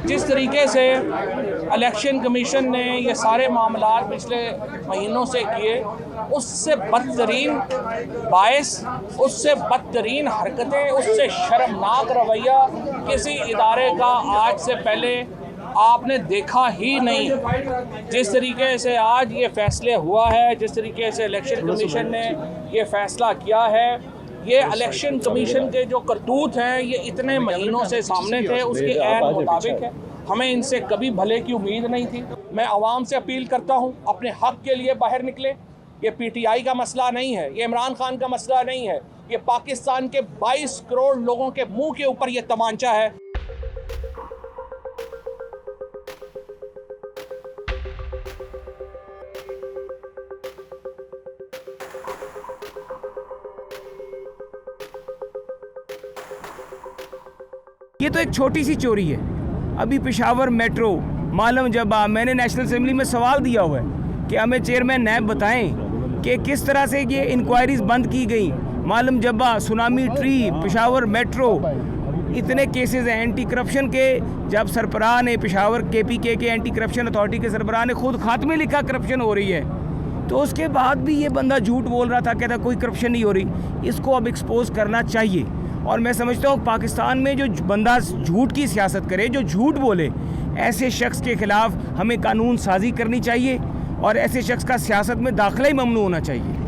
जिस तरीके से इलेक्शन कमीशन ने ये सारे मामला पिछले महीनों से किए, उससे बदतरीन बायस, उससे बदतरीन हरकतें, उससे शर्मनाक रवैया किसी इदारे का आज से पहले आपने देखा ही नहीं। जिस तरीके से आज ये फैसले हुआ है, जिस तरीके से इलेक्शन कमीशन ने ये फैसला किया है, ये इलेक्शन कमीशन के जो करतूत हैं ये इतने महीनों से सामने थे, उसके ऐन मुताबिक है। हमें इनसे कभी भले की उम्मीद नहीं थी। मैं आवाम से अपील करता हूँ, अपने हक के लिए बाहर निकले। ये पीटीआई का मसला नहीं है, ये इमरान खान का मसला नहीं है, ये पाकिस्तान के 22 करोड़ लोगों के मुंह के ऊपर ये तमांचा है। ये तो एक छोटी सी चोरी है। अभी पेशावर मेट्रो, मालम जबा, मैंने नेशनल असेंबली में सवाल दिया हुआ है कि हमें चेयरमैन नैब बताएं कि किस तरह से ये इंक्वायरीज बंद की गई। मालम जबा, सुनामी ट्री, पेशावर मेट्रो, इतने केसेस हैं एंटी करप्शन के। जब सरबराह ने, पेशावर केपीके के एंटी करप्शन अथॉरिटी के सरबराह ने खुद खात्मे लिखा करप्शन हो रही है, तो उसके बाद भी ये बंदा झूठ बोल रहा था, कहता कोई करप्शन नहीं हो रही। इसको अब एक्सपोज करना चाहिए। और मैं समझता हूँ पाकिस्तान में जो बंदा झूठ की सियासत करे, जो झूठ बोले, ऐसे शख्स के ख़िलाफ़ हमें कानून साजी करनी चाहिए और ऐसे शख्स का सियासत में दाखिला ही ममनू होना चाहिए।